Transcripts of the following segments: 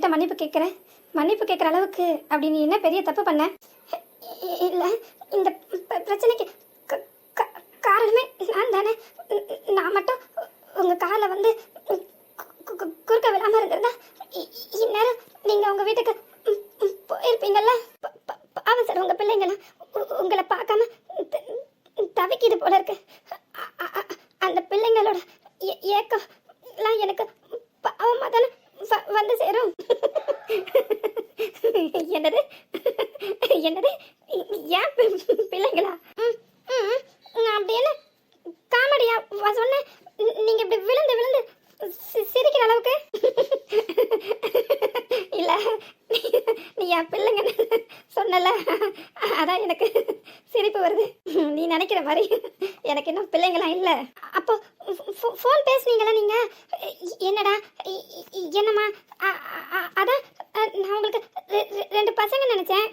உங்ககிட்ட மன்னிப்பு கேட்குறேன். மன்னிப்பு கேட்குற அளவுக்கு அப்படி நீ என்ன பெரிய தப்பு பண்ண? இல்லை, இந்த பிரச்சனைக்கு காரணமே நான் தானே. நான் மட்டும் உங்கள் காரில் வந்து குறுக்க விடாமல் இருந்திருந்தா இந்நேரம் நீங்கள் உங்கள் வீட்டுக்கு போயிருப்பீங்கல்ல. பாவம் சார், உங்கள் பிள்ளைங்களாம் உங்களை பார்க்காம தவிக்கிது போல இருக்கு. அந்த பிள்ளைங்களோட ஏக்கம்லாம் எனக்கு பாவமாக தானே வந்து சேரும். என்னது என்னது ஏன் பிள்ளைங்களா? நான் அப்படி என்ன காமெடியா சொன்னேன்? நீங்க இப்படி விழுந்து விழுந்து சிரிக்கிற அளவுக்கு இல்ல, நீ என் பிள்ளைங்க சொன்னல, அதான் எனக்கு சிரிப்பு வருது. நீ நினைக்கிற மாதிரி எனக்கு இன்னும் பிள்ளைங்களாம் இல்லை. அப்போ ஃபோன் பேசுனீங்களா நீங்க? என்னடா என்னம்மா? அதான் நான் உங்களுக்கு 2 பசங்க நினைச்சேன்.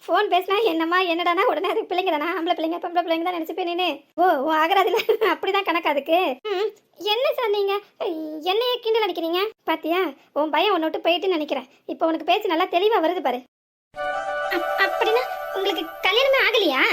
ஃபோன் பேசினா என்னம்மா என்னடானா உடனே அது பிள்ளைங்க தானா? ஆம்பளை பிள்ளைங்க பொம்பளை பிள்ளைங்க தான் நினைச்சுப்பேன் நீனு. ஓ ஆகராதுல அப்படிதான் கணக்கு அதுக்கு. என்ன சார் நீங்க என்னைய கிண்டல் நினைக்கிறீங்க? பாத்தியா, உன் பையன் உன்னை விட்டு போயிட்டுன்னு நினைக்கிறேன். இப்போ உனக்கு பேச்சு நல்லா தெளிவா வருது பாரு. அப்படின்னா உங்களுக்கு கல்யாணமே ஆகலையா?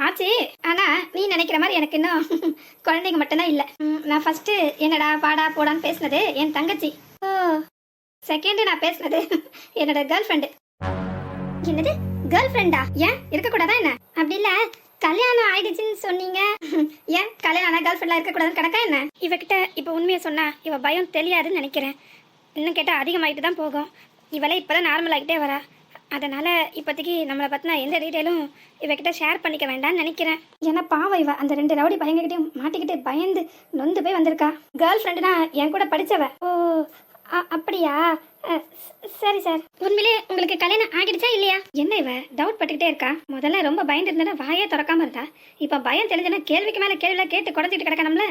ஆச்சு. ஆனா நீ நினைக்கிற மாதிரி எனக்கு இன்னும் குழந்தைங்க மட்டும்தான் இல்லை. நான் ஃபர்ஸ்ட் என்னடா பாடா போடான்னு பேசினது என் தங்கச்சி. ஓ, செகண்ட் நான் பேசினது என்னோட கேர்ள் ஃப்ரெண்டு. என்னது கேர்ள் ஃப்ரெண்டா? ஏன் இருக்கக்கூடாதா என்ன? அப்படி இல்ல, கல்யாணம் ஆயிடுச்சுன்னு சொன்னீங்க. ஏன் கல்யாணம் கேர்ள் ஃப்ரெண்டா இருக்கக்கூடாதுன்னு கணக்கா என்ன? இவகிட்ட இப்போ உண்மையை சொன்னா இவ பயம் தெரியாதுன்னு நினைக்கிறேன். இன்னும் கேட்டால் அதிகமாகிட்டு தான் போகும். இவளே இப்போதான் நார்மல் ஆகிட்டே வரா. அதனால் இப்போதைக்கு நம்மளை பற்றின எந்த டீட்டெயிலும் இவகிட்ட ஷேர் பண்ணிக்க வேண்டாம்னு நினைக்கிறேன். ஏன்னா பாவம், இவ அந்த 2 ரவுடி பையன்கிட்டையும் மாட்டிக்கிட்டு பயந்து நொந்து போய் வந்திருக்கா. கேர்ள் ஃப்ரெண்டுனா என் கூட படித்தவ. ஓ அப்படியா? சரி சார். உண்மையிலே உங்களுக்கு கல்யாணம் ஆகிடுச்சா இல்லையா? என்ன இவ டவுட் பட்டுக்கிட்டே இருக்கா? முதல்ல ரொம்ப பயந்து இருந்தா வாயே திறக்காம இருந்தா, இப்போ பயம் தெரிஞ்சுன்னா கேள்விக்கு மேலே கேள்வியெல்லாம் கேட்டு குறைஞ்சிட்டு கிடக்க நம்மள.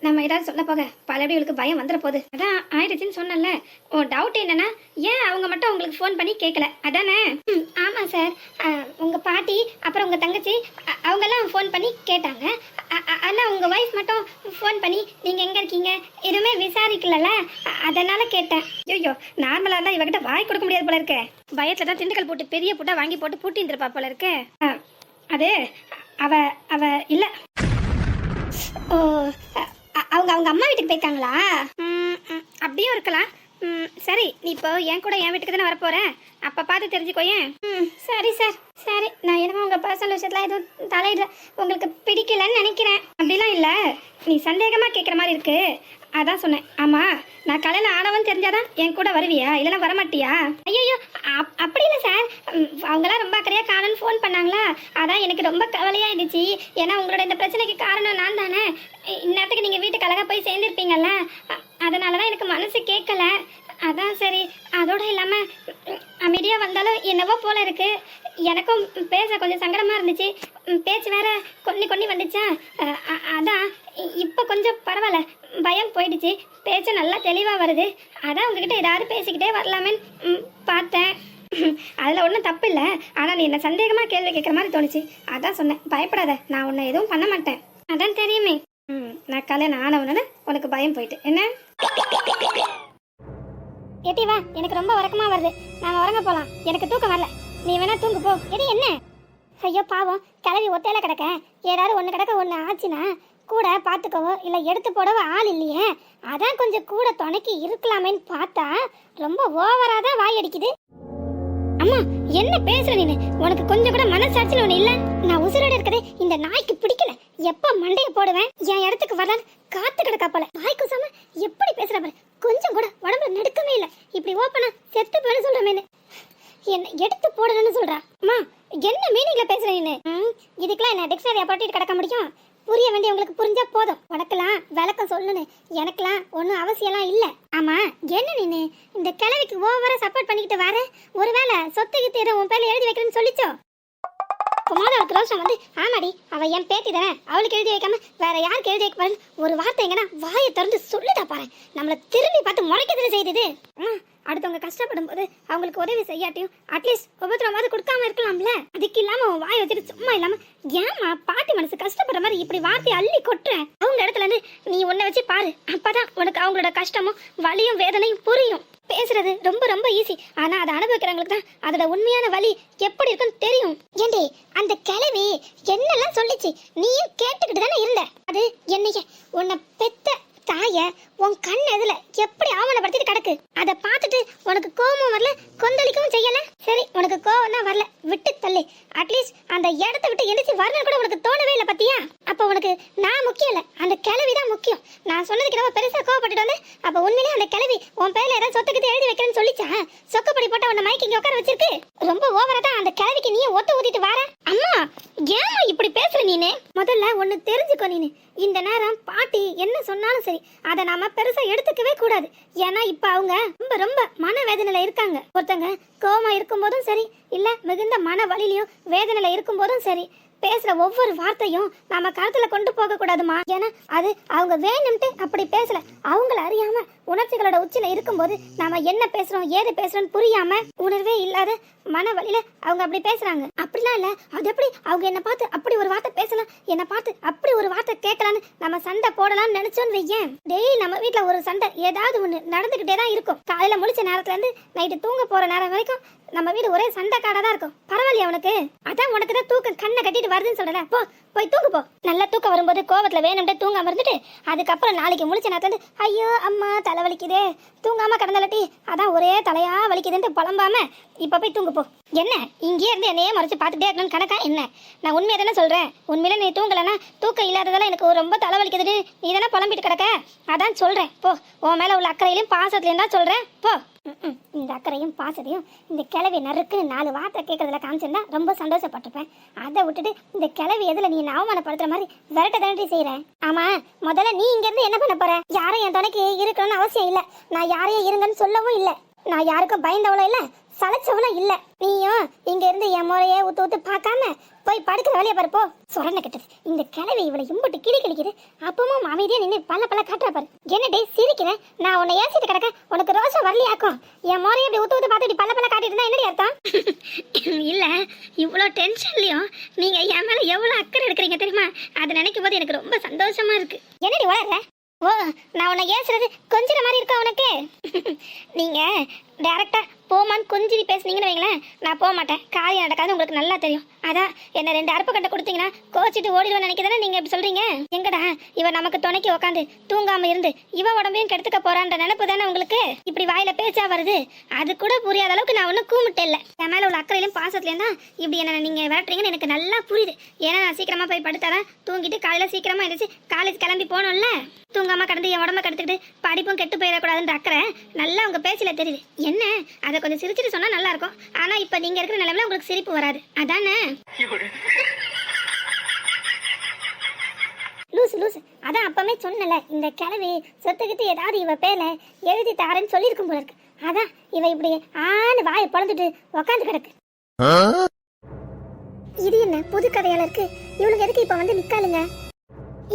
நம்ம ஏதாவது சொல்ல போக பலபடி உங்களுக்கு பயம் வந்துட போகுது. அதான் ஆயிடுச்சுன்னு சொன்னல. ஓ டவுட் என்னன்னா, ஏன் அவங்க மட்டும் உங்களுக்கு ஃபோன் பண்ணி கேட்கல அதானே? ஆமாம் சார். உங்கள் பாட்டி அப்புறம் உங்கள் தங்கச்சி அவங்கெல்லாம் ஃபோன் பண்ணி கேட்டாங்க. ஆனால் உங்கள் ஒய்ஃப் மட்டும் ஃபோன் பண்ணி நீங்கள் எங்கே இருக்கீங்க எதுவுமே விசாரிக்கலல்ல, அதனால் கேட்டேன். ஐயோ, நார்மலாக இருந்தால் இவகிட்ட வாய் கொடுக்க முடியாது போல இருக்கு. பயத்தில் தான் திண்டுக்கல் போட்டு பெரிய புட்டா வாங்கி போட்டு பூட்டி இருந்திருப்பா போல இருக்கு. அது அவ இல்லை. ஓ, அவங்க அம்மா வீட்டுக்கு போயிருக்காங்களா? அப்படியும் இருக்கலாம். சரி, நீ இப்போ என் கூட என் வீட்டுக்கு தானே வரப்போற, அப்போ பார்த்து தெரிஞ்சுக்கோயேன். சரி சார். சரி, நான் என்னமோ உங்கள் பர்சனல் விஷயத்தில் எதுவும் தலையிடுறேன், உங்களுக்கு பிடிக்கலன்னு நினைக்கிறேன். அப்படிலாம் இல்லை, நீ சந்தேகமாக கேட்குற மாதிரி இருக்கு, அதான் சொன்னேன். ஆமாம், நான் கல்யாணம் ஆனவன் தெரிஞ்சாதான் என் கூட வருவியா, இல்லைன்னா வரமாட்டியா? ஐயோ அப்படி இல்லை சார். அவங்களாம் ரொம்ப அக்கறையாக காணன்னு ஃபோன் பண்ணாங்களா, அதான் எனக்கு ரொம்ப கவலையாயிடுச்சு. ஏன்னா உங்களோட இந்த பிரச்சனைக்கு காரணம் நான் தானே. இந்நேரத்துக்கு நீங்கள் வீட்டுக்கு அழகாக போய் சேர்ந்துருப்பீங்கல்ல, அதனால தான் எனக்கு மனசு கேட்கல. அதான் சரி. அதோட இல்லாமல் அமைதியாக வந்தாலும் என்னவோ போல இருக்கு. எனக்கும் பேச கொஞ்சம் சங்கடமாக இருந்துச்சு. பேச்சு வேற கொன்னி வந்துச்சா, அதான் இப்போ கொஞ்சம் பரவாயில்ல, பயம் போயிடுச்சு. பேச்சு நல்லா தெளிவாக வருது. அதான் உங்ககிட்ட ஏதாவது பேசிக்கிட்டே வரலாமேன்னு பார்த்தேன். அதில் ஒன்றும் தப்பு இல்லை. ஆனால் நீ என்ன சந்தேகமாக கேள்வி கேட்குற மாதிரி தோணுச்சு, அதான் சொன்னேன். பயப்படாத, நான் உன்னை எதுவும் பண்ண மாட்டேன். அதான் தெரியுமே. நான் கல்யாணம் ஆனவனு உனக்கு பயம் போயிட்டு என்ன? ஏட்டி வா, எனக்கு ரொம்ப உறக்கமாக வருது, நாங்கள் உறங்க போகலாம். எனக்கு தூக்கம் வரல, நீ வேணா தூங்கு போ. எது என்ன? ஐயோ பாவம், கிளவி ஒத்தையில கிடக்க. ஏதாவது ஒன்று கிடக்க ஒன்று ஆச்சுன்னா கூட பார்த்துக்கவோ இல்லை எடுத்து போடவோ ஆள் இல்லையே. அதான் கொஞ்சம் கூட துணைக்கு இருக்கலாமேன்னு பார்த்தா ரொம்ப ஓவராக தான் வாய் அடிக்குது. அம்மா என்ன பேசுற நீனு? உனக்கு கொஞ்சம் கூட மனசாட்சின்னு ஒண்ணு இல்ல? நான் உசுரோட இருக்கதே இந்த நாய்க்கு பிடிக்கல. எப்ப மண்டைய போடுவேன் என் இடத்துக்கு வரலான்னு காத்து கிடக்கா போல. வாய் குசாம எப்படி பேசுற பாரு. கொஞ்சம் கூட உடம்புல நடுக்கமே இல்ல. இப்படி ஓப்பனா செத்து போயின்னு சொல்றமேனு என்ன எடுத்து போடணும்னு சொல்றா. அம்மா என்ன மீனிங்ல பேசுற நீனு? இதுக்கெல்லாம் என்ன டிக்ஷனரி போட்டுட்டு கிடக்க முடியும்? புரிய வேண்டிய உங்களுக்கு புரிஞ்சா போதும். உனக்கெல்லாம் விளக்கம் சொல்லணும், எனக்கெல்லாம் ஒன்றும் அவசியம்லாம் இல்லை. ஆமா என்ன நீனு இந்த கிழவிக்கு ஓவரா சப்போர்ட் பண்ணிக்கிட்டு வர? ஒருவேளை சொத்துக்கு தீர உன் பேர்ல எழுதி வைக்கிறேன்னு சொல்லிச்சோ? அப்பமாவது அவளுக்கு ரோஷம் வந்து ஆமாடி அவ என் பேத்தி தானே, அவளுக்கு எழுதி வைக்காம வேற யாருக்கு எழுதி வைக்க பாரு ஒரு வார்த்தை எங்கன்னா வாயை திறந்து சொல்லுதா பாரு. நம்மள திரும்பி பார்த்து முறைக்கிறதுல செய்தது. அடுத்தவங்க கஷ்டப்படும் போது அவங்களுக்கு உதவி செய்யாட்டியும் அட்லீஸ்ட் உபத்திரமாவது கொடுக்காம இருக்கலாம்ல. அதுக்கு இல்லாம உன் வாயை வச்சுட்டு சும்மா இல்லாம ஏமா பாட்டி மனசு கஷ்டப்படுற மாதிரி இப்படி வார்த்தையை அள்ளி கொட்டுற? அவங்க இடத்துல இருந்து நீ உன்னை வச்சு பாரு, அப்பதான் உனக்கு அவங்களோட கஷ்டமும் வலியும் வேதனையும் புரியும். பேசுறது ரொம்ப ரொம்ப ஈஸி, ஆனா அதை அனுபவிக்கிறவங்களுக்கு தான் அதோட உண்மையான வலி எப்படி இருக்குன்னு தெரியும். ஏண்டி அந்த கிழவி என்னெல்லாம் சொல்லிச்சு நீயும் கேட்டுக்கிட்டு தானே இருந்த. அது என்னைய உன்னை பெத்த தாய உன் கண் எதுல எப்படி ஆவணப்படுத்திட்டு கிடக்கு. அதை பார்த்துட்டு உனக்கு கோபம் வரல, கொந்தளிக்கவும் செய்யல. சரி உனக்கு கோபம் தான் வரல, விட்டு தள்ளு. அட்லீஸ்ட் அந்த இடத்த விட்டு எழுச்சி வரணும் கூட உனக்கு தோணவே இல்லை பத்தியா? அப்ப உனக்கு நான் முக்கியம் இல்ல, அந்த கிழவிதான் முக்கியம். நான் சொன்னதுக்கு ரொம்ப பெருசா கோவப்பட்டுட்டு வந்து அப்ப உண்மையிலே அந்த கிழவி உன் பேர்ல ஏதாவது சொத்துக்கிட்டு எழுதி வைக்கிறேன்னு சொல்லிச்சா? சொக்கப்படி போட்ட உன்னை மைக்கு இங்க உட்கார வச்சிருக்கு. ரொம்ப ஓவரா தான் அந்த கிழவிக்கு நீயே ஒத்த ஊத்திட்டு வர. அம்மா ஏமா இப்படி பேசுற நீனு? முதல்ல ஒண்ணு தெரிஞ்சுக்கோ, நீனு இந்த நேரம் பாட்டி என்ன சொன்னாலும் சரி அதை நாம பெருசா எடுத்துக்கவே கூடாது. ஏன்னா இப்ப அவங்க ரொம்ப ரொம்ப மனவேதனையில இருக்காங்க. ஒருத்தங்க கோவமா இருக்கும் போதும் சரி, இல்ல மிகுந்த மன வலியிலையும் வேதனையில இருக்கும் போதும் சரி, பேசுற ஒவ்வொரு வார்த்தையும் நாம கருத்துல கொண்டு போக கூடாதுமா. ஏன்னா அது அவங்க வேணும்ட்டு அப்படி பேசல, அவங்கள அறியாம உணர்ச்சிகளோட உச்சில இருக்கும்போது நாம என்ன பேசுறோம் ஏது பேசுறோம்னு புரியாம உணர்வே இல்லாத மன வலியில அவங்க அப்படி பேசுறாங்க. அப்படிலாம் இல்ல, அது எப்படி அவங்க என்ன பார்த்து அப்படி ஒரு வார்த்தை பேசலாம், என்ன பார்த்து அப்படி ஒரு வார்த்தை கேட்கலான்னு நம்ம சண்டை போடலாம்னு நினைச்சோன்னு வையேன், டெய்லி நம்ம வீட்டுல ஒரு சண்டை ஏதாவது ஒண்ணு நடந்துகிட்டே தான் இருக்கும். காலையில முழிச்ச நேரத்துல இருந்து நைட்டு தூங்க போற நேரம் வரைக்கும் நம்ம வீடு ஒரே சண்டை காடா தான் இருக்கும். பரவாயில்லையா உனக்கு? அதான் உனக்கு தான் தூக்கம் கண்ணை கட்டிட்டு வருதுன்னு சொல்றல, போ போய் தூங்கு போ. நல்லா தூக்கம் வரும்போது கோவத்துல வேணும்ட்டு தூங்காம இருந்துட்டு அதுக்கப்புறம் நாளைக்கு முழிச்ச நேரத்துல இருந்து ஐயோ அம்மா தலை வலிக்குதே தூங்காம கடந்தலட்டி அதான் ஒரே தலையா வலிக்குதுன்ட்டு புலம்பாம இப்ப போய் தூங்கு போ. என்ன இங்கே இருந்து என்னையே மறைச்சு பார்த்துட்டே இருக்கணும்னு கணக்கா என்ன? நான் உண்மையை தானே சொல்றேன். உண்மையில நீ தூங்கலன்னா தூக்கம் இல்லாததால எனக்கு ரொம்ப தலை வலிக்குதுன்னு நீ தானே புலம்பிட்டு கிடக்க. அதான் சொல்றேன் போ. உன் மேல உள்ள அக்கறையிலையும் பாசத்துலையும் தான் சொல்றேன் போ. இந்த அக்கறையும் பாசத்தையும் இந்த கிளவி நறுக்குன்னு 4 வார்த்தை கேட்கறதுல காமிச்சிருந்தா ரொம்ப சந்தோஷப்பட்டிருப்பேன். அதை விட்டுட்டு இந்த கிளவி எதுல நீ அவமானப்படுத்துற மாதிரி விரட்ட தாண்டி செய்யறேன். ஆமா முதல்ல நீ இங்க இருந்து என்ன பண்ண போற? யாரும் என் துணைக்கு இருக்கணும்னு அவசியம் இல்ல, நான் யாரையும் இருங்கன்னு சொல்லவும் இல்ல, நான் யாருக்கும் பயந்தவளும் இல்ல சளைச்சவளும் இல்ல. நீயும் இங்க இருந்து என் முறையே ஊத்து ஊத்து பார்க்காம போய் படுக்கிற வழியை பாருப்போ. சொரண கட்டுது இந்த கிளவி இவளை இம்புட்டு கிளி கிளிக்குது. அப்பவும் அமைதியா நின்று பல்ல காட்டுற பாரு. என்ன டே சிரிக்கிறேன்? நான் உன்னை ஏசிட்டு கிடக்க உனக்கு ரோஷம் வரலையாக்கும்? என் முறையை இப்படி ஊத்து ஊத்து பார்த்துட்டு பல்ல காட்டிட்டு இருந்தா என்னடி அர்த்தம்? இல்ல இவ்வளோ டென்ஷன்லயும் நீங்க என் மேல எவ்வளவு அக்கறை எடுக்கிறீங்க தெரியுமா? அதை நினைக்கும் போது எனக்கு ரொம்ப சந்தோஷமா இருக்கு. என்னடி வளர்ற? ஓ நான் உன்னை ஏசுறது கொஞ்சம் மாதிரி இருக்கா உனக்கு? நீங்க டைரக்டா போமான்னு கொஞ்சம் பேசுனீங்கன்னு வைங்களேன், நான் போக மாட்டேன். காரியம் நடக்காது உங்களுக்கு நல்லா தெரியும். அதான் என்ன 2 அறுப்பு கட்டை கொடுத்தீங்கன்னா கோச்சிட்டு ஓடிடுவேன்னு நினைக்கிறதானே நீங்க இப்படி சொல்றீங்க. எங்கடா இவ நமக்கு துணைக்கு உட்காந்து தூங்காம இருந்து இவ உடம்பையும் கெடுத்துக்க போறான்ற நினைப்பு தானே உங்களுக்கு இப்படி வாயில பேச்சா வருது? அது கூட புரியாத அளவுக்கு நான் ஒன்னும் கூமிட்டே இல்லை. என் மேல உள்ள அக்கறையிலும் பாசத்துலேயும் தான் இப்படி என்ன நீங்க விரட்டுறீங்கன்னு எனக்கு நல்லா புரியுது. ஏன்னா நான் சீக்கிரமா போய் படுத்தாதான் தூங்கிட்டு காலையில சீக்கிரமா எழுந்துச்சு காலேஜ் கிளம்பி போகணும்ல. தூங்காம கடந்து என் உடம்ப கெடுத்துக்கிட்டு படிப்பும் கெட்டு போயிடக்கூடாதுன்ற அக்கறை நல்லா உங்க பேச்சில தெரியுது. என்ன அதை கொஞ்சம் சிரிச்சிட்டு சொன்னா நல்லா இருக்கும். ஆனா இப்ப நீங்க இருக்கிற நிலைமையில உங்களுக்கு சிரிப்பு வராது அதானே? லூசு லூசு. அதான் அப்பமே சொன்னல இந்த கிழவி சொத்துக்கிட்டு ஏதாவது இவ பேர்ல எழுதி தாரேன்னு சொல்லியிருக்கும் போல இருக்கு. அதான் இவ இப்படி ஆன்னு வாயை பொழந்துட்டு உக்காந்து கிடக்கு. இது என்ன புது கதையால இருக்கு? இவளுக்கு எதுக்கு இப்ப வந்து நிக்காளுங்க?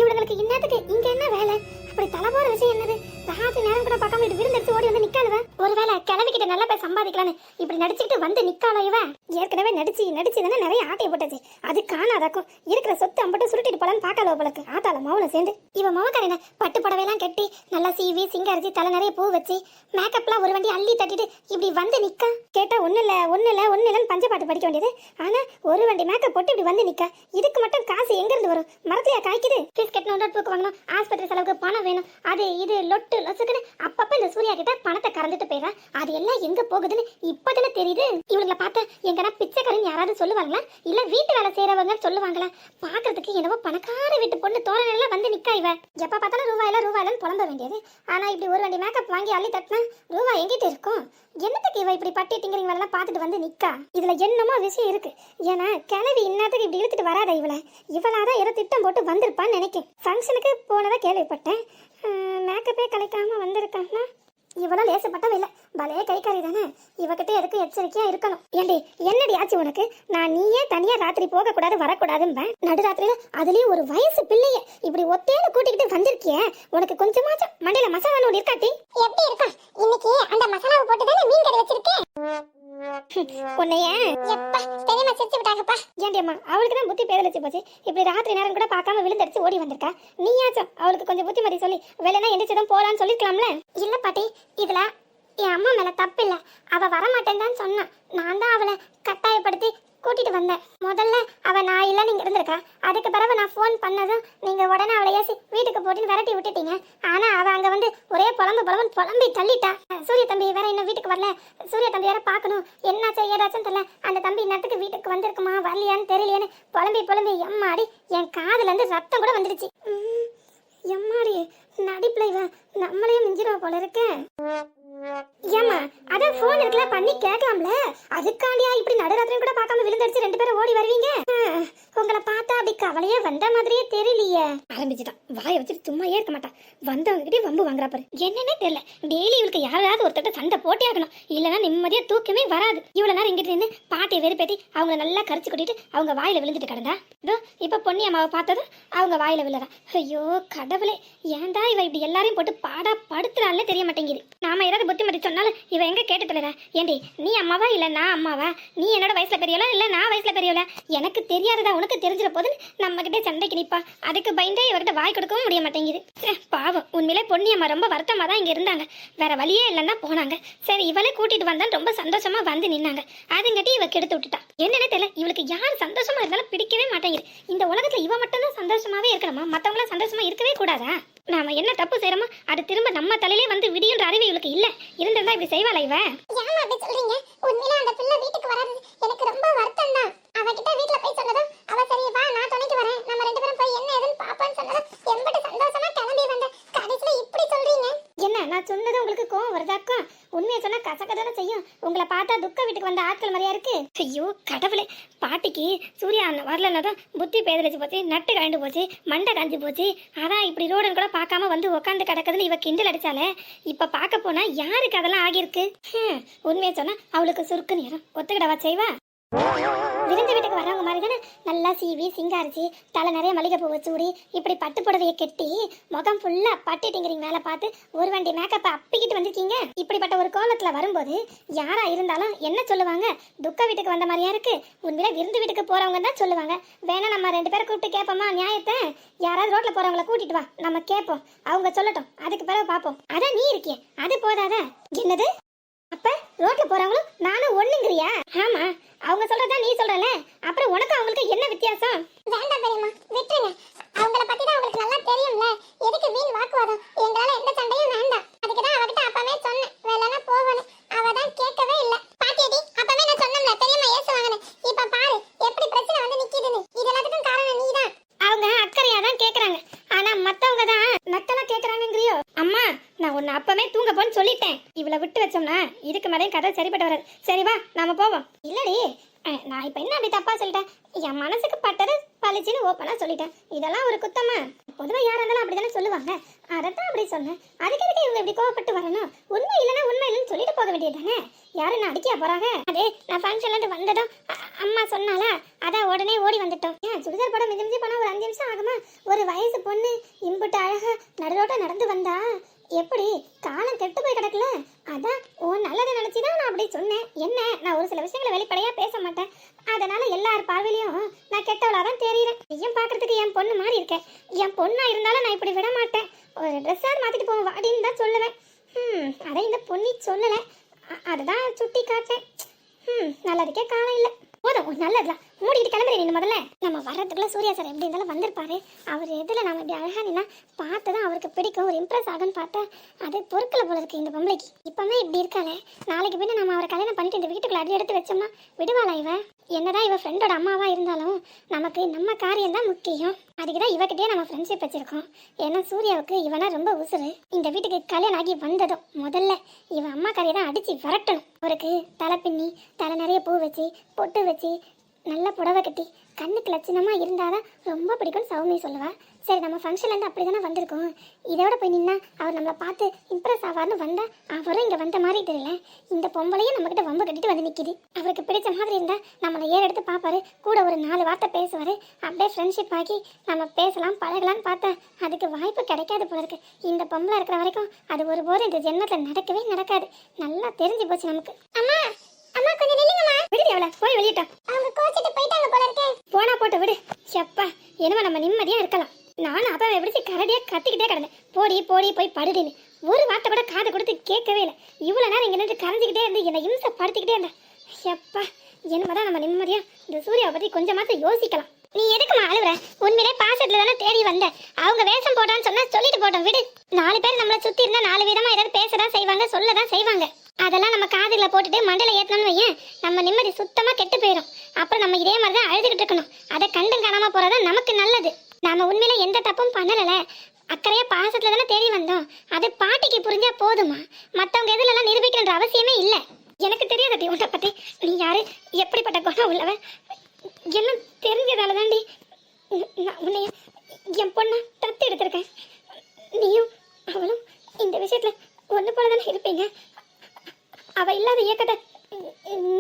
இவளுக்கு இன்னத்துக்கு இங்க என்ன வேலை? அப்படி தலை போற விஷயம் என்னது? ராத்திரி நேரம் கூட பார்க்காம இது விருந்தடிச்சு ஓடி வந்து நிக்காளுவ. ஒருவேளை கிளவிக்கிட்ட நல்லா போய் சம்பாதிக்கலான்னு இப்படி நடிச்சுக்கிட்டு வந்து நிக்காளோ இவ? ஏற்கனவே நடிச்சு தானே நிறைய ஆட்டையை போட்டாச்சு. அது காணாதாக்கும் இருக்கிற சொத்து அம்பட்டு சுருட்டிட்டு போலான்னு பார்க்காளோ போலக்கு. ஆத்தால மௌன சேர்ந்து இவ மோகக்காரன பட்டு புடவையெல்லாம் கட்டி நல்லா சீவி சிங்கரிச்சு தலை நிறைய பூ வச்சு மேக்கப்லாம் ஒரு வண்டி அள்ளி தட்டிட்டு இப்படி வந்து நிக்கா. கேட்டா ஒண்ணு இல்லன்னு பஞ்சப்பாட்டு படிக்க வேண்டியது. ஆனா ஒரு வண்டி மேக்கப் போட்டு இப்படி வந்து நிக்கா. இதுக்கு மட்டும் காசு எங்க இருந்து வரும்? மரத்தையா காய்க்குது? ஃபீஸ் கட்டணும், நோட்புக் வாங்கணும், ஆஸ்பத்திரி செலவுக்கு பணம் வேணும், அது இது லொட்டு லொசுக்குன்னு அப்பப்ப இந்த சூர்யா கிட்ட பணத்தை கறந்துட்டு போயிடறா. அது எல்லாம் எங்க போகுதுன்னு இப்பதானே தெரியுது. இவங்களை பார்த்தா எங்கன்னா பிச்சைக்காரன் யாராவது சொல்லுவாங்களா? இல்ல வீட்டு வேலை செய்யறவங்க சொல்லுவாங்களா? பாக்குறதுக்கு என்னவோ பணக்கார வீட்டு பொண்ணு தோரணை எல்லாம் வந்து நிக்கா. இவ எப்ப பார்த்தாலும் ரூபாயிலன்னு புலம்ப வேண்டியது. ஆனா இப்படி ஒரு வண்டி மேக்கப் வாங்கி அள்ளி தட்டினா ரூபாய் எங்கிட்ட இருக்கும்? என்னத்துக்கு இவ இப்படி பட்டி டிங்கரிங் வேலை பார்த்துட்டு வந்து நிக்கா? இதுல என்னமோ விஷயம் இருக்கு. ஏன்னா கிளவி இன்னத்துக்கு இப்படி இழுத்துட்டு வராத இவளாதான் ஏதோ திட்டம் போட்டு வந்திருப்பான்னு நினைக்கேன். ஃபங்க்ஷனுக்கு போனதா கேள்விப்பட்டேன். மேக்கப்பே கலைக்காம வந்திருக்காங்கன்னா இவளும் லேசப்பட்டவ இல்ல, பலே கைக்காரி தானே. இவகிட்ட எதுக்கு எச்சரிக்கையா இருக்கணும். ஏண்டி என்னடி ஆச்சு உனக்கு? நான் நீயே தனியா ராத்திரி போக கூடாது வரக்கூடாதும்பேன், நடுராத்திரியில அதுலயும் ஒரு வயசு பிள்ளைய இப்படி ஒத்தையில கூட்டிக்கிட்டு வந்திருக்கிய. உனக்கு கொஞ்சமாச்சும் மண்டையில மசாலா ஒன்று இருக்காட்டி? எப்படி இருக்கா? இன்னைக்கு அந்த மசாலாவை போட்டு தானே மீன் கறி வச்சிருக்கேன். உன்னைய எப்பா தெரியுமா சிரிச்சு விட்டாங்கப்பா. ஏண்டியம்மா அவளுக்கு தான் புத்தி பேதலிச்சு போச்சு. இப்படி ராத்திரி நேரம் கூட பார்க்காம விழுந்தடிச்சு ஓடி வந்திருக்கா. நீயாச்சும் அவளுக்கு கொஞ்சம் புத்திமதி சொல்லி வேலைனா எந்திரிச்சதும் போலான்னு சொல்லிருக்கலாம்ல. இல்ல பாட்டி, இதுல என் அம்மா மேல தப்பு இல்ல. அவ வரமாட்டேன்னு தான் சொன்னா. நான் தான் அவளை கட்டாயப்படுத்தி கூட்டிட்டு வந்தேன். முதல்ல அவ நான் இல்ல நீங்க இருந்திருக்கா. அதுக்கு பிறகு நான் ஃபோன் பண்ணதும் நீங்க உடனே அவளை ஏசி வீட்டுக்கு போட்டுன்னு விரட்டி விட்டுட்டீங்க. ஆனா அவ அங்க வந்து ஒரே புலம்பி தள்ளிட்டா. சூரிய தம்பி வேற இன்னும் வீட்டுக்கு வரல, சூரிய தம்பி வேற பாக்கணும், என்னாச்சும் ஏதாச்சும் தெரியல, அந்த தம்பி நேரத்துக்கு வீட்டுக்கு வந்திருக்குமா வரலையான்னு தெரியலையேன்னு புலம்பி எம்மாடி என் காதுல இருந்து ரத்தம் கூட வந்துடுச்சு. எம்மாடி நடிப்புல இவ நம்மளையும் மிஞ்சிருவ போல இருக்கு. ஏமா அதான் போன் இருக்குல்ல, பண்ணி கேட்கலாம்ல. அதுக்காண்டியா இப்படி நடுராத்திரியும் கூட பார்க்காம விழுந்தடிச்சு 2 பேரும் ஓடி வருவீங்க? உங்களை பார்த்தா அப்படி கவலையே வந்த மாதிரியே தெரியலையே. ஆரம்பிச்சுட்டான், வாயை வச்சுட்டு சும்மாயே இருக்க மாட்டான். வந்தவங்க கிட்டே வம்பு வாங்குறா பாரு. என்னன்னே தெரியல, டெய்லி இவளுக்கு யாராவது ஒருத்தட்ட சண்டை போட்டே ஆகணும், இல்லைன்னா நிம்மதியா தூக்கமே வராது. இவ்வளவு நேரம் இங்கிட்டு நின்று பாட்டியை வெறுப்பேத்தி அவங்க நல்லா கரிச்சு கொட்டிட்டு அவங்க வாயில விழுந்துட்டு கிடந்தா. இதோ இப்ப பொன்னி அம்மாவை பார்த்ததும் அவங்க வாயில விழுறா. ஐயோ கடவுளே, ஏன்டா இவ இப்படி எல்லாரையும் போட்டு பாடா படுத்துறாள்னே தெரிய மாட்டேங்குது. நாம ஏதாவது புத்திமதி சொன்னாலும் இவ எங்க கேட்டு தொலைறா. ஏண்டி நீ அம்மாவா இல்ல நான் அம்மாவா? நீ என்னோட வயசுல பெரியவளா இல்ல நான் வயசுல பெரியவளா? எனக்கு தெரியாததா உனக்கு தெரிஞ்சிட போது நம்ம கிட்டே சண்டைக்கு நிப்பா. அதுக்கு பயந்தே இவர்கிட்ட வாய் கொடுக்கவும் முடிய மாட்டேங்குது. பாவம், உண்மையிலே பொன்னி அம்மா ரொம்ப வருத்தமா தான் இங்க இருந்தாங்க. வேற வழியே இல்லைன்னா போனாங்க. சரி இவளே கூட்டிட்டு வந்தான்னு ரொம்ப சந்தோஷமா வந்து நின்னாங்க. அதுங்கட்டி இவ கெடுத்து விட்டுட்டா. என்னன்னே தெரியல, இவளுக்கு யார் சந்தோஷமா இருந்தாலும் பிடிக்கவே மாட்டேங்குது. இந்த உலகத்துல இவ மட்டும் தான் சந்தோஷமாவே இருக்கணுமா? மத்தவங்களாம் சந்தோஷமா இருக்கவே கூடாதா? நாம என்ன தப்பு செய்யறோமோ அது திரும்ப நம்ம தலையிலே வந்து விடியுன்ற அறிவு இவளுக்கு இல்ல. இருந்திருந்தா இப்படி செய்வாளா இவ? ஏமா அப்படி சொல்றீங்க? உண்மையில அந்த பிள்ளை வீட்டுக்கு வராது எனக்கு ரொம்ப வருத்தம் தான். அவகிட்ட வீட்ல போய் சொன்னதும் அவ சரி வா நான் துணைக்கு வரேன், நம்ம 2 பேரும் போய் என்ன ஏதுன்னு பாப்போம்னு சொன்னதும் எம்பட்டு சந்தோஷமா கிளம்பி வந்தேன். கடைசியில இப்படி சொல்றீங்க. என்ன நான் சொன்னது உங்களுக்கு கோவம் வருதாக்கும்? உண்மையை சொன்னா கசக்கதானே செய்யும். உங்களை பார்த்தா துக்க வீட்டுக்கு வந்த ஆட்கள் மாதிரியா இருக்கு. ஐயோ கடவுளே, பாட்டிக்கு சூர்யா வரலன்னதும் புத்தி பேதலிச்சு போச்சு, நட்டு கழண்டு போச்சு, மண்டை காஞ்சி போச்சு. அதான் இப்படி ரோடுன்னு கூட பார்க்காம வந்து உட்காந்து கிடக்குதுன்னு இவ கிண்டல் அடிச்சாலே. இப்ப பார்க்க போனா யாருக்கு அதெல்லாம் ஆகியிருக்கு? உண்மையை சொன்னா அவளுக்கு சுருக்கு நேரம் ஒத்துக்கிடவா செய்வா? விருந்து வீட்டுக்கு வரவங்க மாதிரி தானே நல்லா சீவி சிங்காரிச்சு தலை நிறைய மல்லிகைப்பூ வச்சூடி இப்படி பட்டு புடவையை கெட்டி முகம் ஃபுல்லா பட்டு டிங்கரிங் மேல பார்த்து ஒரு வண்டி மேக்கப்பை அப்பிக்கிட்டு வந்திருக்கீங்க. இப்படிப்பட்ட ஒரு கோலத்துல வரும்போது யாரா இருந்தாலும் என்ன சொல்லுவாங்க? துக்க வீட்டுக்கு வந்த மாதிரியா இருக்கு. உண்மையில விருந்து வீட்டுக்கு போறவங்க தான் சொல்லுவாங்க. வேணா நம்ம 2 பேரை கூப்பிட்டு கேட்போமா நியாயத்தை? யாராவது ரோட்ல போறவங்களை கூட்டிட்டு வா, நம்ம கேட்போம், அவங்க சொல்லட்டும், அதுக்கு பிறகு பார்ப்போம். அதான் நீ இருக்கிய அது போதாத? என்னது அப்ப ரோட்ல போறவங்களும் நானும் ஒண்ணுங்கிறியா? ஆமா, அவங்க சொல்றதா நீ சொல்றல, அப்புறம் உனக்கு அவங்களுக்கு என்ன வித்தியாசம்? வேண்டாம் பெரியம்மா விட்டுருங்க. அவங்கள பத்தி தான் உங்களுக்கு நல்லா தெரியும்ல, எதுக்கு வீண் வாக்குவாதம்? எங்களால எந்த சண்டையும் வேண்டாம். அதுக்கு தான் அவகிட்ட அப்பவே சொன்னேன் வேலைனா போவணும். அவ தான் கேட்கவே இல்ல. பாட்டியடி அப்பவே நான் சொன்னேன்ல பெரியம்மா ஏசுவாங்கன்னு. இப்ப பாரு எப்படி பிரச்சனை வந்து நிக்குதுன்னு. இது எல்லாத்துக்கும் காரணம் நீதான். அவங்க அக்கறையா தான் கேக்குறாங்க, ஆனா மத்தவங்க தான் நக்கலா கேக்குறாங்கங்கறியோ? அம்மா நான் உன்னை அப்பவே தூங்க போன்னு சொல்லிட்டேன். இவளை விட்டு வச்சோம்னா இதுக்கு மேலே கதை சரிப்பட்டு வராது. சரி வா நாம போவோம். இல்லடி நான் இப்ப என்ன அப்படி தப்பா சொல்லிட்டேன்? என் மனசுக்கு பட்டது பழிச்சுன்னு ஓப்பனா சொல்லிட்டேன். இதெல்லாம் ஒரு குத்தமா? பொதுவா யாரா இருந்தாலும் அப்படிதானே சொல்லுவாங்க. அதைத்தான் அப்படி சொன்னேன். அதுக்கு எதுக்கு இவங்க இப்படி கோவப்பட்டு வரணும்? உண்மை இல்லைன்னா உண்மை இல்லைன்னு சொல்லிட்டு போக வேண்டியதானே. யாரும் நான் அடிக்க போறாங்க? அதே நான் ஃபங்க்ஷன்ல இருந்து வந்ததும் அம்மா சொன்னாலா, அதான் உடனே ஓடி வந்துட்டோம். ஏன் சுடிதார் படம் மிஞ்சி போனா ஒரு 5 நிமிஷம் ஆகுமா? ஒரு வயசு பொண்ணு இம்புட்டு அழகா நடுரோட்ட நடந்து வந்தா எப்படி காலம் கெட்டு போய் கிடக்கல? அதான் உன் நல்லதை நினைச்சுதான் நான் அப்படி சொன்னேன். என்ன நான் ஒரு சில விஷயங்களை வெளிப்படையா பேச மாட்டேன். அதனால எல்லார் பார்வையிலையும் நான் கெட்டவளாதான் தெரியுறேன். ஐயன் பாக்குறதுக்கு என் பொண்ணு மாதிரி இருக்கேன். என் பொண்ணா இருந்தாலும் நான் இப்படி விட மாட்டேன். ஒரு ட்ரெஸ்ஸார் மாத்திட்டு போவோம் வாடின்னு தான் சொல்லுவேன். அதை இந்த பொண்ணி சொல்லல, அதுதான் சுட்டி காட்டேன். நல்லதுக்கே காலம் இல்லை. போதும் நல்லதுல மூடிட்டு கிளம்புறேன். நீ முதல்ல நம்ம வர்றதுக்குள்ள சூர்யா சார் எப்படி இருந்தாலும் வந்திருப்பாரு. அவர் எதில் நம்ம இப்படி அழகா நின்னா பார்த்துதான் அவருக்கு பிடிக்கும், ஒரு இம்ப்ரெஸ் ஆகுன்னு பார்த்தா அது பொறுக்கல போல இருக்கு இந்த பொம்பளைக்கு. இப்பவுமே இப்படி இருக்காளே, நாளைக்கு பின்ன நம்ம அவரை கல்யாணம் பண்ணிட்டு இந்த வீட்டுக்குள்ள அடி எடுத்து வச்சோம்னா விடுவாளா இவ? என்னதான் இவ ஃப்ரெண்டோட அம்மாவா இருந்தாலும் நமக்கு நம்ம காரியம் தான் முக்கியம். அதுக்குதான் இவகிட்டே நம்ம ஃப்ரெண்ட்ஷிப் வச்சிருக்கோம். ஏன்னா சூர்யாவுக்கு இவனா ரொம்ப உசுறு. இந்த வீட்டுக்கு கல்யாணம் ஆகி வந்ததும் முதல்ல இவன் அம்மா காரியை தான் அடிச்சு விரட்டணும். அவருக்கு தலை பின்னி தலை நிறைய பூ வச்சு பொட்டு வச்சு நல்ல புடவை கட்டி கண்ணுக்கு லட்சணமா இருந்தாதான் ரொம்ப பிடிக்கும் சௌமி சொல்லுவா. சரி நம்ம ஃபங்க்ஷன்லேருந்து அப்படி தானே வந்திருக்கோம், இதோட போய் நின்னா அவர் நம்மளை பார்த்து இம்ப்ரெஸ் ஆவார்னு வந்தா அவரும் இங்கே வந்த மாதிரி தெரியல. இந்த பொம்பளையும் நம்மக்கிட்ட வம்பு கட்டிட்டு வந்து நிற்கிது. அவருக்கு பிடிச்ச மாதிரி இருந்தால் நம்மளை எடுத்து பார்ப்பாரு, கூட ஒரு 4 வார்த்தை பேசுவார். அப்படியே ஃப்ரெண்ட்ஷிப் ஆக்கி நம்ம பேசலாம் பழகலான்னு பார்த்தா அதுக்கு வாய்ப்பு கிடைக்காது போல இருக்கு. இந்த பொம்பளை இருக்கிற வரைக்கும் அது ஒருபோதும் இந்த ஜென்மத்தில் நடக்கவே நடக்காது. நல்லா தெரிஞ்சு போச்சு நமக்கு. அம்மா அம்மா கொஞ்சம் நில்லுங்கம்மா. விடுதி அவளை போய் வெளியிட்டோம். அவங்க கோச்சிட்டு போயிட்டாங்க போல இருக்கே. போனா போட்டு விடு. எப்பா என்னவோ நம்ம நிம்மதியாக இருக்கலாம். நானும் அப்போ எப்படி கரடியாக கத்திக்கிட்டே கிடந்தேன், போடி போடி போய் படுதுன்னு. ஒரு வார்த்தை கூட காது கொடுத்து கேட்கவே இல்லை. இவ்வளோ நேரம் இங்கே நின்று கரைஞ்சிக்கிட்டே இருந்து என்னை இம்சை படுத்திக்கிட்டே இருந்தேன். எப்பா என்னதான் நம்ம நிம்மதியாக இந்த சூர்யாவை பற்றி கொஞ்சமாச்சும் யோசிக்கலாம். நீ எதுக்குமா அழுவுற? உண்மையிலே பாசத்துல தானே தேடி வந்த. அவங்க வேஷம் போட்டான்னு சொன்னா சொல்லிட்டு போட்டோம் விடு. 4 பேர் நம்மளை சுற்றி இருந்தால் 4 விதமாக ஏதாவது பேசதான் செய்வாங்க, சொல்லதான் செய்வாங்க. அதெல்லாம் நம்ம காதுல போட்டுட்டு மண்டையில ஏற்றணும்னு வையேன், நம்ம நிம்மதி சுத்தமாக கெட்டு போயிடும். அப்புறம் நம்ம இதே மாதிரி தான் அழுதுகிட்டு இருக்கணும். அதை கண்டும் காணாமல் போகிறதான் நமக்கு நல்லது. நாம உண்மையில எந்த தப்பும் பண்ணலை, அக்கறையா பாசத்துல தானே தேடி வந்தோம். அது பாட்டிக்கு புரிஞ்சா போதுமா? மற்றவங்க எதுலலாம் நிரூபிக்கணுன்ற அவசியமே இல்லை. எனக்கு தெரியாதடி உன்னை பற்றி. நீ யாரு, எப்படிப்பட்ட குணம் உள்ளவ எல்லாம் தெரிஞ்சதால தாண்டி நான் உன்னைய என் பொண்ணை தத்து எடுத்திருக்கேன். நீயும் அவளும் இந்த விஷயத்துல ஒன்று போல தானே இருப்பீங்க. அவ இல்லாத இயக்கத்தை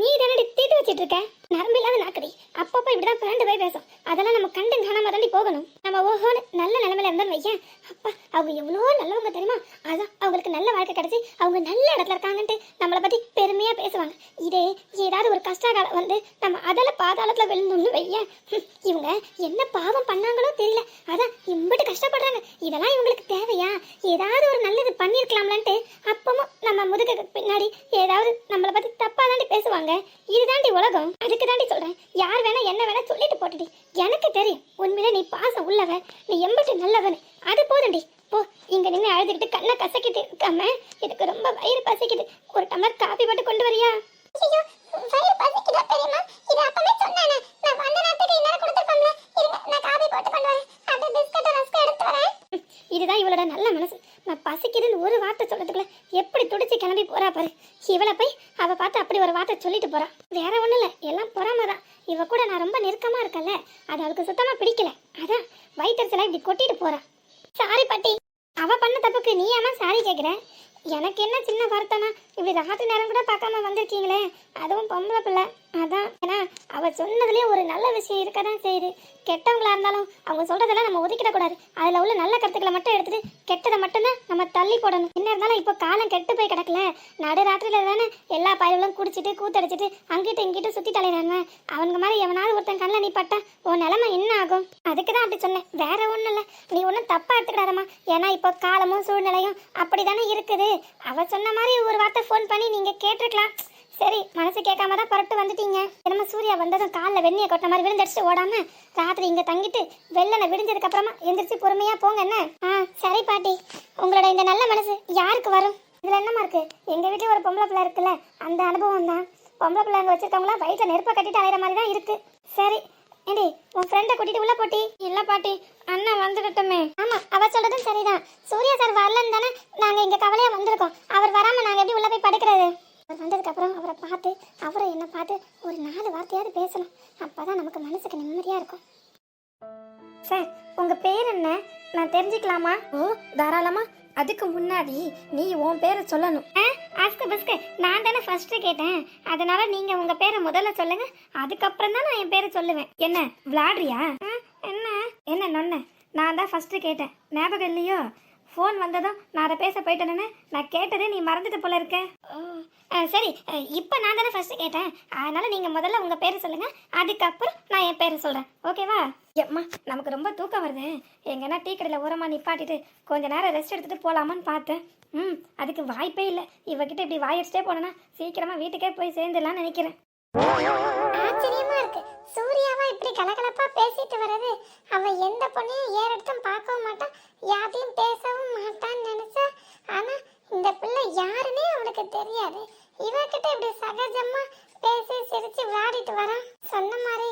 நீ தானடி தீட்டு வச்சிட்டு இருக்க. நரம்பு இல்லாத நாக்கடி அப்பப்போ இப்படிதான் பிறண்டு போய் பேசும். அதெல்லாம் நம்ம கண்டு காணாம தாண்டி போகணும். நம்ம ஓஹோன்னு நல்ல நிலைமையில இருந்தாலும் வையன், அப்பா அவங்க எவ்வளோ நல்லவங்க தெரியுமா. அதான் அவங்களுக்கு நல்ல வாழ்க்கை கிடைச்சி அவங்க நல்ல இடத்துல இருக்காங்கன்ட்டு நம்மளை பத்தி பெருமையா பேசுவாங்க. இதே ஏதாவது ஒரு கஷ்ட காலம் வந்து நம்ம அதில் பாதாளத்துல விழுந்தோம்னு வையன், இவங்க என்ன பாவம் பண்ணாங்களோ தெரியல, அதான் இம்பிட்டு கஷ்டப்படுறாங்க. இதெல்லாம் இவங்களுக்கு தேவையா? ஏதாவது ஒரு நல்லது பண்ணியிருக்கலாம்லன்ட்டு அப்பவும் நம்ம முதுகுக்கு பின்னாடி ஏதாவது நம்மளை பத்தி தப்பா தாண்டி பேசுவாங்க. இதுதாண்டி உலகம். அதுக்கு தாண்டி சொல்றேன், யார் வேணா என்ன வேணா சொல்லிட்டு போட்டுடி. எனக்கு தெரியும் உண்மையில நீ பாசம் உள்ளவ, நீ எம்பிட்டு நல்லவனு. அது போதுண்டி போ. இங்க நின்று அழுதுகிட்டு கண்ணை கசக்கிட்டு இருக்காம எனக்கு ரொம்ப வயிறு பசிக்குது. ஒரு டம்ளர் காபி போட்டு கொண்டு வரியா? ஐயோ வயிறு பசிக்குதா பெரியம்மா? இது அப்பவே சொன்னானே, நான் வந்த நேரத்துக்கு இன்னும் கொடுத்துருப்பேன்ல. இருங்க நான் காபி போட்டு கொண்டு வரேன். அப்படியே பிஸ்கட் ரஸ்க் எடுத்து வரேன். இதுதான் இவளோட நல்ல மனசு. நான் பசிக்குதுன்னு ஒரு வார்த்தை சொல்றதுக்குள்ள எப்படி துடிச்சு கிளம்பி போறா பாரு. இவளை போய் அவ பார்த்து அப்படி ஒரு வார்த்தை சொல்லிட்டு போறா. வேற ஒண்ணும் இல்ல, எல்லாம் பொறாமதான். இவ கூட நான் ரொம்ப நெருக்கமா இருக்கல, அது அவளுக்கு சுத்தமா பிடிக்கல. அதான் வயிற்றுல இப்படி கொட்டிட்டு போறா. சாரி பாட்டி, அவ பண்ண தப்புக்கு நீ ஏமா சாரி கேட்குற? எனக்கு என்ன சின்ன வருத்தம்னா இப்படி ராத்திரி நேரம் கூட பார்க்காம வந்திருக்கீங்களே, அதுவும் பொம்பளை பிள்ளை. அதான் ஏன்னா அவள் சொன்னதுலேயே ஒரு நல்ல விஷயம் இருக்க தான் செய்யுது. கெட்டவங்களா இருந்தாலும் அவங்க சொல்றதெல்லாம் நம்ம ஒதுக்கிடக்கூடாது. அதில் உள்ள நல்ல கருத்துக்களை மட்டும் எடுத்துட்டு கெட்டதை மட்டும்தான் நம்ம தள்ளி போடணும். என்ன இருந்தாலும் இப்போ காலம் கெட்டு போய் கிடக்கல. நடு ராத்திரியில தானே எல்லா பயலும் குடிச்சிட்டு கூத்தடிச்சிட்டு அங்கிட்டு இங்கிட்டு சுற்றி தலையிறாங்க. அவங்க மாதிரி எவனாவது ஒருத்தன் கண்ணில் நீ பட்டா உன் நிலைமை என்ன ஆகும்? அதுக்கு தான் அப்படி சொன்னேன், வேற ஒன்றும் இல்லை. நீ ஒன்றும் தப்பாக எடுத்துக்கிடாதம்மா. ஏன்னா இப்போ காலமும் சூழ்நிலையும் அப்படி தானே இருக்குது. அவ சொன்ன மாதிரி ஒரு வார்த்தை ஃபோன் பண்ணி நீங்கள் கேட்டிருக்கலாம். சரி மனசு கேட்காம தான் புறட்டு வந்துட்டீங்க. நம்ம சூர்யா வந்ததும் காலில் வெந்நியை கொட்ட மாதிரி விழுந்தடிச்சு ஓடாம ராத்திரி இங்கே தங்கிட்டு வெள்ளனை விடிஞ்சதுக்கு அப்புறமா எந்திரிச்சு பொறுமையா போங்க என்ன. சரி பாட்டி, உங்களோட இந்த நல்ல மனசு யாருக்கு வரும்? இதுல என்னமா இருக்கு? எங்க வீட்டுல ஒரு பொம்பளை பிள்ளை இருக்குல்ல, அந்த அனுபவம் தான். பொம்பளை பிள்ளை அங்கே வச்சிருக்கவங்களா வயிற்றுல நெருப்பை கட்டிட்டு அலையிற மாதிரி தான் இருக்கு. சரி ஏண்டி உன் ஃப்ரெண்டை கூட்டிட்டு உள்ள போட்டி? இல்ல பாட்டி, அண்ணா வந்துடட்டுமே. ஆமா அவ சொல்றதும் சரிதான். சூர்யா சார் வரலன்னு தானே நாங்க இங்க கவலையா வந்திருக்கோம். அவர் வராம நாங்க எப்படி உள்ள போய் படுக்கிறது? அவர் வந்ததுக்கு அப்புறம் அவரை பார்த்து அவரை என்ன பார்த்து ஒரு 4 வார்த்தையாவது பேசணும். அப்பதான் நமக்கு மனசுக்கு நிம்மதியா இருக்கும். சார் உங்க பேர் என்ன, நான் தெரிஞ்சுக்கலாமா? ஓ தாராளமா. அதுக்கு முன்னாடி நீ உன் பேரை சொல்லணும். ஆஸ்கு பஸ்கு நான் தானே ஃபர்ஸ்ட் கேட்டேன், அதனால நீங்க உங்க பேரை முதல்ல சொல்லுங்க, அதுக்கப்புறம் தான் நான் என் பேரை சொல்லுவேன். என்ன விளாடுறியா? என்ன என்ன நொன்ன? நான் தான் ஃபர்ஸ்ட் கேட்டேன், ஞாபகம் இல்லையோ? ஃபோன் வந்ததும் நான் அதை பேச போயிட்டேன்னு நான் கேட்டதே நீ மறந்துட்டு போல இருக்க. சரி இப்போ நான் தானே ஃபர்ஸ்ட் கேட்டேன், அதனால நீங்கள் முதல்ல உங்கள் பேரை சொல்லுங்கள், அதுக்கப்புறம் நான் என் பேரை சொல்கிறேன். ஓகேவா? எம்மா நமக்கு ரொம்ப தூக்கம் வருது, எங்கன்னா டீ கடையில் ஓரமாக நிப்பாட்டிட்டு கொஞ்ச நேரம் ரெஸ்ட் எடுத்துகிட்டு போகலாமான்னு பார்த்தேன். அதுக்கு வாய்ப்பே இல்லை. இவகிட்ட இப்படி வாயடிச்சிட்டே போனேன்னா சீக்கிரமாக வீட்டுக்கே போய் சேர்ந்துடலான்னு நினைக்கிறேன். ஆச்சரியமா இருக்கு, சூர்யாவா இப்படி கலகலப்பா பேசிட்டு வர்றது. அவ எந்த பொண்ணையும் ஏறெடுத்தும் பார்க்கவும் மாட்டான், யாரையும் பேசவும் மாட்டான்னு நினைச்சா, ஆனா இந்த பிள்ளை யாருன்னே அவனுக்கு தெரியாது. இவகிட்ட இப்படி சகஜமா பேசி சிரிச்சு விளையாடிட்டு வரான். சொன்ன மாதிரி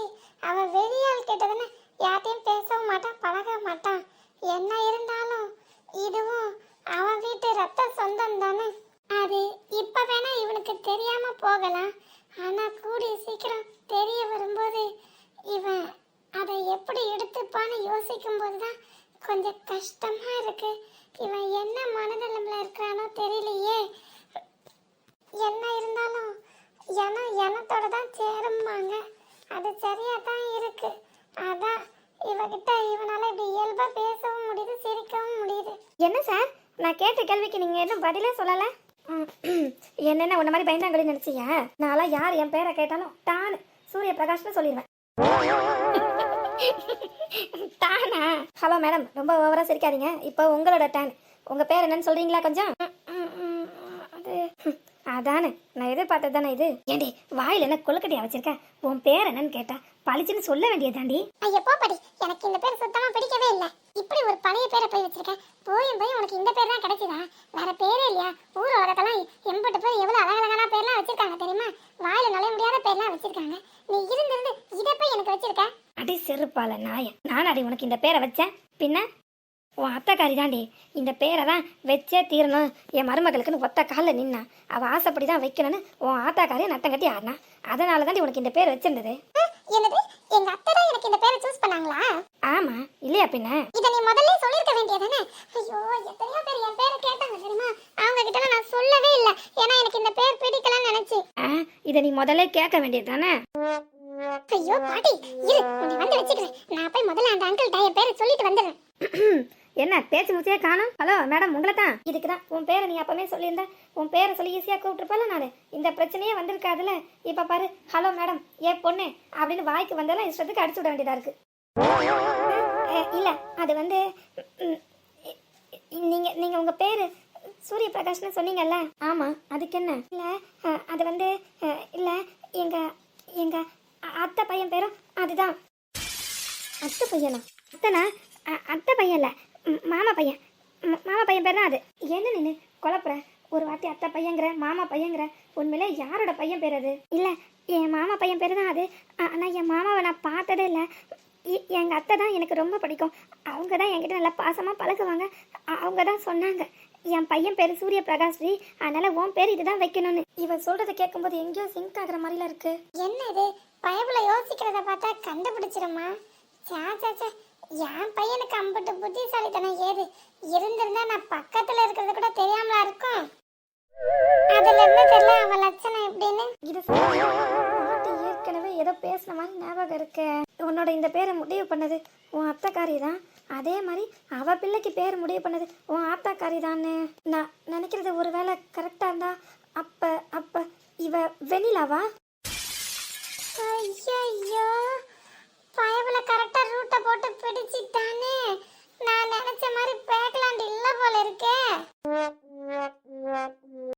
அவ வெளியால் கேட்டதுன்னு யார்ட்டையும் பேசவும் மாட்டான், பழக மாட்டான். என்ன இருந்தாலும் இதுவும் அவன் வீட்டு ரத்த சொந்தம் தானே. அது இப்ப வேணா இவனுக்கு தெரியாம போகலாம், ஆனா கூடி சீக்கிரம் தெரிய வரும்போது இவன் அதை எப்படி எடுத்துப்பான்னு யோசிக்கும் போதுதான் கொஞ்சம் கஷ்டமா இருக்கு. இவன் என்ன மனநிலைமையில இருக்கிறானோ தெரியலையே. என்ன இருந்தாலும் எனத்தோட தான் சேரும்பாங்க. அது சரியா தான் இருக்கு. அதான் இவகிட்ட இவனால இப்படி இயல்பா பேசவும் முடியுது, சிரிக்கவும் முடியுது. என்ன சார், நான் கேட்ட கேள்விக்கு நீங்க என்ன பதிலே சொல்லல? என்னென்ன உன்ன மாதிரி பயந்தாங்கன்னு நினைச்சியா? நான்லாம் யார் என் பேரை கேட்டாலும் டான்னு சூரிய பிரகாஷ்னு சொல்லிடுவேன். டானா? ஹலோ மேடம், ரொம்ப ஓவரா சிரிக்காதீங்க. இப்போ உங்களோட டான். உங்க பேர் என்னன்னு சொல்றீங்களா கொஞ்சம்? அது அதானே, நான் எதிர்பார்த்தது தானே இது. ஏண்டி வாயில் என்ன கொழுக்கட்டியா வச்சிருக்க? உன் பேர் என்னன்னு கேட்டா பளிச்சுன்னு சொல்ல வேண்டியதாண்டி. ஐயோ போப்படி, எனக்கு இந்த பேர் சுத்தமா பிடிக்கவே இல்லை. இப்படி ஒரு பழைய பேரை போய் வச்சிருக்கேன். போயும் உனக்கு இந்த பேர் தான் கிடைச்சதா? வேற பேரே இல்லையா? ஊர் உலகத்தெல்லாம் எம்பட்டு பேர் எவ்வளவு அழகழகான பேர்லாம் வச்சிருக்காங்க தெரியுமா? வாயில நுழைய முடியாத பேர்லாம் வச்சிருக்காங்க. நீ இருந்து இதை போய் எனக்கு வச்சிருக்க. அடி செருப்பால நாய, நானாடி உனக்கு இந்த பேரை வச்சேன்? பின்ன உன் அத்தைக்காரி தாண்டி இந்த பேரை தான் வச்சே தீரணும் என் மருமகளுக்குன்னு ஒத்த காலில் நின்னா. அவள் ஆசைப்படி தான் வைக்கணும்னு உன் ஆத்தாக்காரியை நட்டம் கட்டி ஆடினா. அதனால தாண்டி உனக்கு இந்த பேர் வச்சிருந்தது. என்னது, எங்க அத்தை தான் எனக்கு இந்த பேரை சூஸ் பண்ணாங்களா? ஆமா, இல்லையா பின்ன? இதை நீ முதல்ல சொல்லிருக்க வேண்டியதானே. ஐயோ, எத்தனையோ பேர் என் பேரை கேட்டாங்க தெரியுமா? அவங்க கிட்ட நான் சொல்லவே இல்லை. ஏன்னா எனக்கு இந்த பேர் பிடிக்கலன்னு நினைச்சு. இதை நீ முதல்ல கேட்க வேண்டியது தானே. ஐயோ பாட்டி, இரு உன்னை வந்து வச்சுக்கிறேன். நான் போய் முதல்ல அந்த அங்கிள்கிட்ட என் பேரை சொல்லிட்டு வந்துடுறேன். என்ன பேச்சு மூச்சையே காணும்? ஹலோ மேடம், உங்களை தான். இதுக்கு தான் உன் பேரை நீ அப்பவே சொல்லியிருந்த. உன் பேரை சொல்லி ஈஸியாக கூப்பிட்டுருப்பல நான். இந்த பிரச்சனையே வந்திருக்காதுல. இப்போ பாரு, ஹலோ மேடம் ஏ பொண்ணு அப்படின்னு வாய்க்கு வந்தாலும் இஷ்டத்துக்கு அடிச்சு விட வேண்டியதா இருக்கு. இல்லை, அது வந்து நீங்கள் உங்கள் பேர் சூரிய பிரகாஷ்னு சொன்னீங்கல்ல? ஆமாம், அதுக்கு என்ன? இல்லை, அது வந்து இல்லை, எங்கள் அத்தை பையன் பேரும் அதுதான். அத்தை பையனா? அத்தனா? அத்தை பையன் இல்லை, மாமா பையன். மாமா பையன் பேர் தான் அது. என்ன நின்று குழப்புற? ஒரு வார்த்தை அத்தை பையங்கிற, மாமா பையங்கிற. உண்மையிலே யாரோட பையன் பேர் அது? இல்லை, என் மாமா பையன் பேர் தான் அது. ஆனால் என் மாமாவை நான் பார்த்ததே இல்லை. எங்கள் அத்தை தான் எனக்கு ரொம்ப பிடிக்கும். அவங்க தான் என்கிட்ட நல்லா பாசமாக பழகுவாங்க. அவங்க தான் சொன்னாங்க என் பையன் பேர் சூரிய பிரகாஷ்ரி, அதனால உன் பேர் இதுதான் வைக்கணும்னு. இவன் சொல்றதை கேட்கும்போது எங்கேயோ சிங்க் ஆகுற மாதிரிலாம் இருக்கு. என்ன இது, பயபுல யோசிக்கிறத பார்த்தா கண்டுபிடிச்சிருமா? சே, என் பையனுக்கு அம்பட்டு புத்திசாலித்தனம் ஏது இருந்திருந்தா நான் பக்கத்துல இருக்கிறது கூட தெரியாமலா இருக்கும். அதுல இருந்து தெரியல அவன் லட்சணம் எப்படின்னு. இது ஏற்கனவே ஏதோ பேசின மாதிரி ஞாபகம் இருக்கு. உன்னோட இந்த பேரை முடிவு பண்ணது உன் அத்தைக்காரி தான். அதே மாதிரி அவ பிள்ளைக்கு பேர் முடிவு பண்ணது உன் ஆத்தாக்காரி தானே. நான் நினைக்கிறது ஒரு வேளை கரெக்டா இருந்தா அப்ப இவ வெண்ணிலாவா? ஐயோ, பயபுல கரெக்டா ரூட்டை போட்டு பிடிச்சிட்டானே. நான் நினைச்ச மாதிரி பேக்லாண்ட் இல்ல போல இருக்கே.